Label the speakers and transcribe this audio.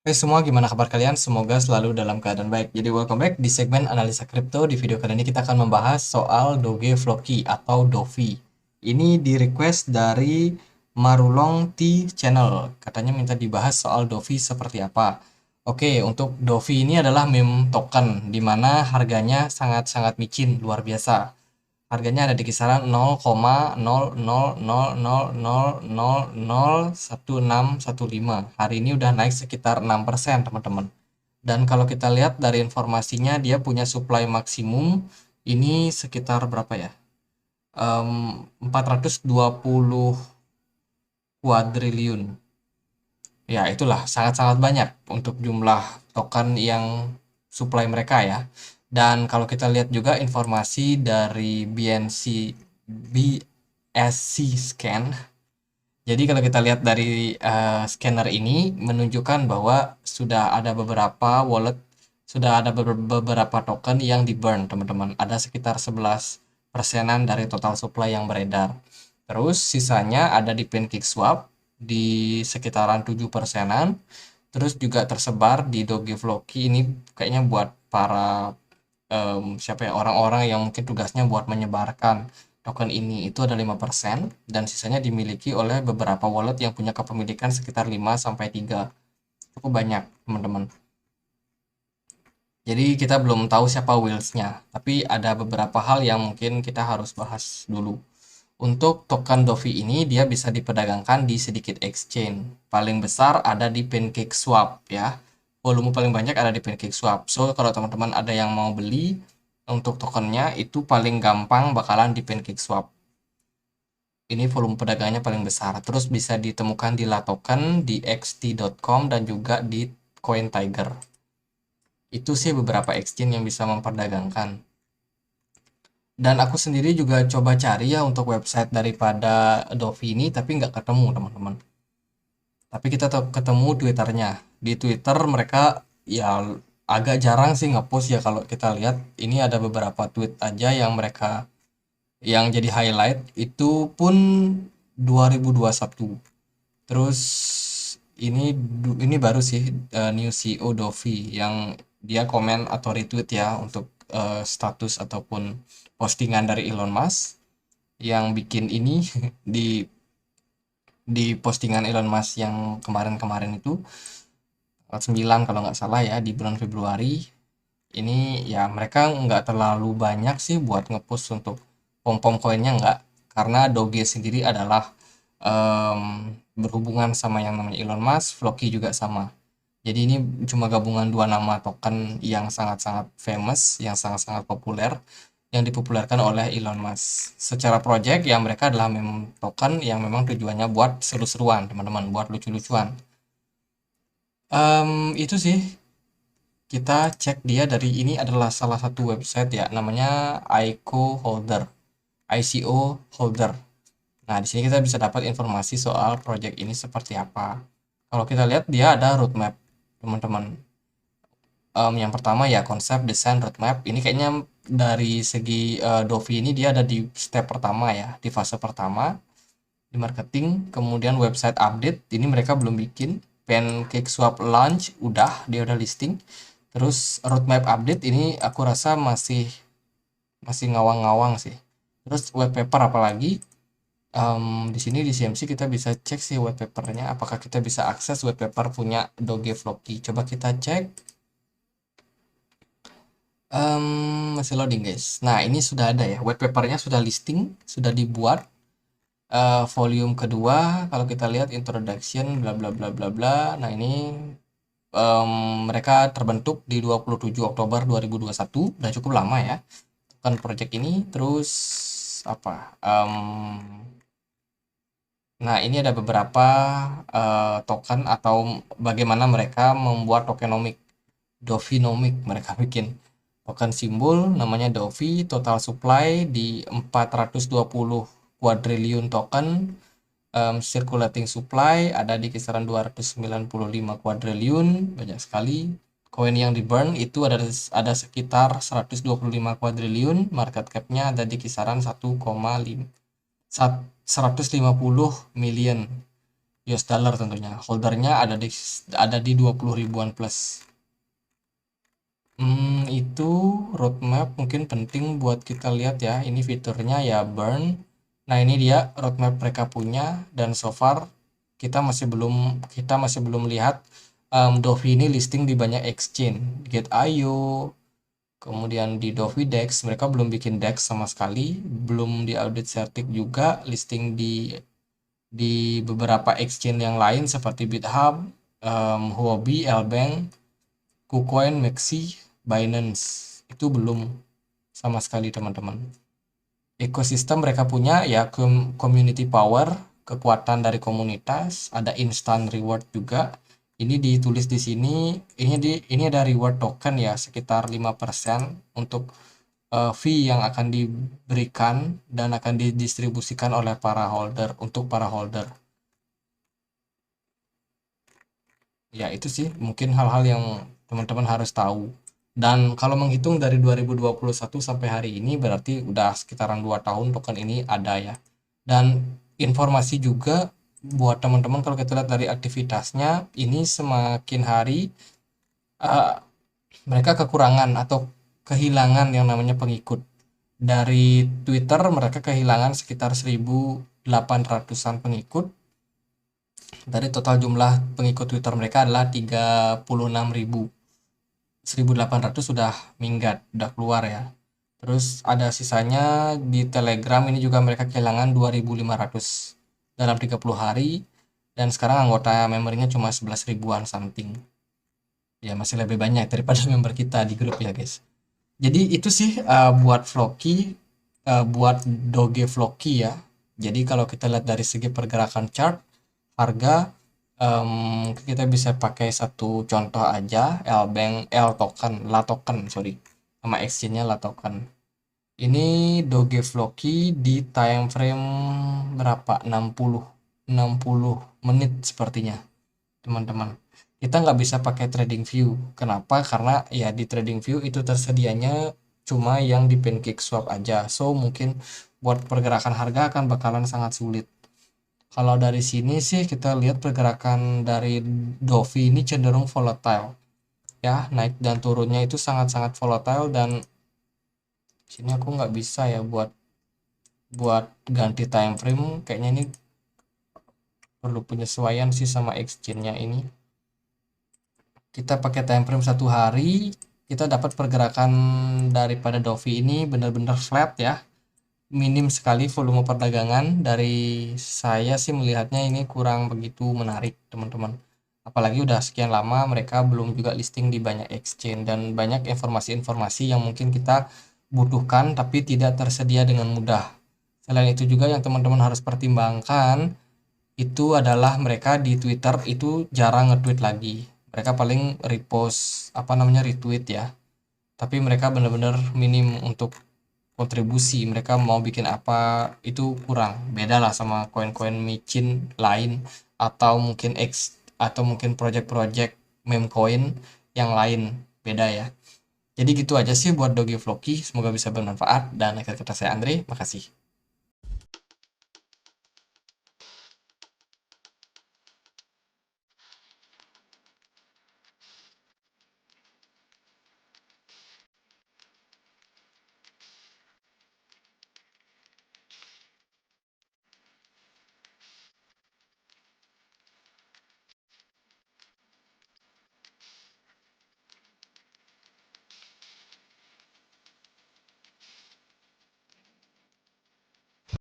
Speaker 1: Hai semua, gimana kabar kalian? Semoga selalu dalam keadaan baik. Jadi welcome back di segmen analisa kripto. Di video kali ini kita akan membahas soal Doge Floki atau Dovi. Ini di request dari Marulong T Channel. Katanya minta dibahas soal Dovi seperti apa. Oke, untuk Dovi ini adalah meme token di mana harganya sangat-sangat micin, luar biasa. Harganya ada di kisaran 0,0000001615. Hari ini udah naik sekitar 6%, teman-teman. Dan kalau kita lihat dari informasinya, dia punya supply maksimum ini sekitar berapa ya? 420 kuadriliun. Ya, itulah sangat-sangat banyak untuk jumlah token yang supply mereka ya. Dan kalau kita lihat juga informasi dari BSC Scan. Jadi kalau kita lihat dari scanner ini menunjukkan bahwa sudah ada beberapa wallet, sudah ada beberapa token yang di burn, teman-teman. Ada sekitar 11%-an dari total supply yang beredar. Terus sisanya ada di PancakeSwap di sekitaran 7%-an. Terus juga tersebar di Dogifloki. Ini kayaknya buat para siapa ya, orang-orang yang mungkin tugasnya buat menyebarkan token ini, itu ada 5%, dan sisanya dimiliki oleh beberapa wallet yang punya kepemilikan sekitar 5 sampai 3. Cukup banyak, teman-teman. Jadi kita belum tahu siapa whales-nya, tapi ada beberapa hal yang mungkin kita harus bahas dulu. Untuk token Dovi ini dia bisa diperdagangkan di sedikit exchange. Paling besar ada di PancakeSwap ya. Volume paling banyak ada di PancakeSwap. So kalau teman-teman ada yang mau beli untuk tokennya, itu paling gampang bakalan di PancakeSwap. Ini volume perdagangannya paling besar. Terus bisa ditemukan di Latoken, di xt.com, dan juga di CoinTiger. Itu sih beberapa exchange yang bisa memperdagangkan. Dan aku sendiri juga coba cari ya untuk website daripada Dovi ini, tapi nggak ketemu, teman-teman. Tapi kita ketemu Twitternya. Di Twitter mereka ya agak jarang sih ngepost ya. Kalau kita lihat ini ada beberapa tweet aja yang mereka yang jadi highlight, itu pun 2021. Terus ini baru sih new CEO Dovi yang dia komen atau retweet ya untuk status ataupun postingan dari Elon Musk yang bikin ini di postingan Elon Musk yang kemarin-kemarin itu tanggal 9 kalau nggak salah ya, di bulan Februari. Ini ya mereka nggak terlalu banyak sih buat ngepost untuk pom-pom koinnya, nggak, karena Doge sendiri adalah em, berhubungan sama yang namanya Elon Musk. Floki juga sama. Jadi ini cuma gabungan dua nama token yang sangat-sangat famous, yang sangat-sangat populer, yang dipopulerkan oleh Elon Musk. Secara project ya mereka adalah memang token yang memang tujuannya buat seru-seruan, teman-teman, buat lucu-lucuan. Itu sih, kita cek dia dari ini adalah salah satu website ya, namanya ICO Holder, ICO Holder. Nah, di sini kita bisa dapat informasi soal project ini seperti apa. Kalau kita lihat dia ada roadmap, teman-teman. Yang pertama ya konsep, desain, roadmap. Ini kayaknya dari segi Dovi ini dia ada di step pertama ya, di fase pertama di marketing. Kemudian website update, ini mereka belum bikin. PancakeSwap launch udah, dia udah listing. Terus roadmap update ini aku rasa masih masih ngawang-ngawang sih. Terus white paper apalagi? Di sini di CMC kita bisa cek sih white papernya, apakah kita bisa akses white paper punya Doge Floki. Coba kita cek. Masih loading guys. Nah ini sudah ada ya, white papernya sudah listing, sudah dibuat. Volume kedua, kalau kita lihat introduction bla bla bla bla bla. Nah ini mereka terbentuk di 27 Oktober 2021, udah cukup lama ya kan project ini. Terus apa? Nah ini ada beberapa token atau bagaimana mereka membuat tokenomic, Dovinomic mereka bikin. Token simbol namanya Dovi, total supply di 420 kuadriliun token. Circulating supply ada di kisaran 295 kuadriliun, banyak sekali. Koin yang di burn itu ada sekitar 125 kuadriliun, market capnya ada di kisaran 1,5 150 million. US dollar tentunya. Holdernya ada di 20 ribuan plus. Itu roadmap mungkin penting buat kita lihat ya. Ini fiturnya ya burn. Nah, ini dia roadmap mereka punya, dan so far kita masih belum lihat Dovi ini listing di banyak exchange. Get.io, kemudian di Dovi Dex, mereka belum bikin Dex sama sekali, belum di audit Certik juga, listing di beberapa exchange yang lain seperti BitHub, Huobi, Lbank, KuCoin, Maxi, Binance. Itu belum sama sekali, teman-teman. Ekosistem mereka punya ya community power, kekuatan dari komunitas, ada instant reward juga. Ini ditulis di sini, ini ada reward token ya, sekitar 5% untuk fee yang akan diberikan dan akan didistribusikan oleh para holder untuk para holder. Ya, itu sih mungkin hal-hal yang teman-teman harus tahu. Dan kalau menghitung dari 2021 sampai hari ini berarti udah sekitaran 2 tahun token ini ada ya. Dan informasi juga buat teman-teman, kalau kita lihat dari aktivitasnya, ini semakin hari eh, mereka kekurangan atau kehilangan yang namanya pengikut. Dari Twitter mereka kehilangan sekitar 1.800-an pengikut. Dari total jumlah pengikut Twitter mereka adalah 36.000. 1.800 sudah minggat, udah keluar ya. Terus ada sisanya di Telegram, ini juga mereka kehilangan 2.500 dalam 30 hari. Dan sekarang anggota membernya cuma 11 ribuan something. Ya, masih lebih banyak daripada member kita di grup ya, guys. Jadi itu sih buat Floki, buat Doge Floki ya. Jadi kalau kita lihat dari segi pergerakan chart, harga kita bisa pakai satu contoh aja, La Token, sorry. Sama exchange-nya La Token. Ini Doge Floki di time frame berapa? 60 menit sepertinya, teman-teman. Kita nggak bisa pakai trading view. Kenapa? Karena ya di trading view itu tersedianya cuma yang di PancakeSwap aja. So mungkin buat pergerakan harga akan bakalan sangat sulit. Kalau dari sini sih kita lihat pergerakan dari Dovi ini cenderung volatile. Ya, naik dan turunnya itu sangat-sangat volatile, dan sini aku nggak bisa ya buat buat ganti time frame. Kayaknya ini perlu penyesuaian sih sama exchange-nya ini. Kita pakai time frame 1 hari, kita dapat pergerakan daripada Dovi ini benar-benar flat ya. Minim sekali volume perdagangan. Dari saya sih melihatnya ini kurang begitu menarik, teman-teman. Apalagi udah sekian lama mereka belum juga listing di banyak exchange, dan banyak informasi-informasi yang mungkin kita butuhkan tapi tidak tersedia dengan mudah. Selain itu juga yang teman-teman harus pertimbangkan itu adalah mereka di Twitter itu jarang nge-tweet lagi. Mereka paling repost, apa namanya, retweet ya. Tapi mereka benar-benar minim untuk kontribusi. Mereka mau bikin apa itu kurang. Beda lah sama koin-koin micin lain, atau mungkin project-project meme coin yang lain. Beda ya. Jadi gitu aja sih buat Doge Floki. Semoga bisa bermanfaat, dan akhir kata saya Andre. Makasih.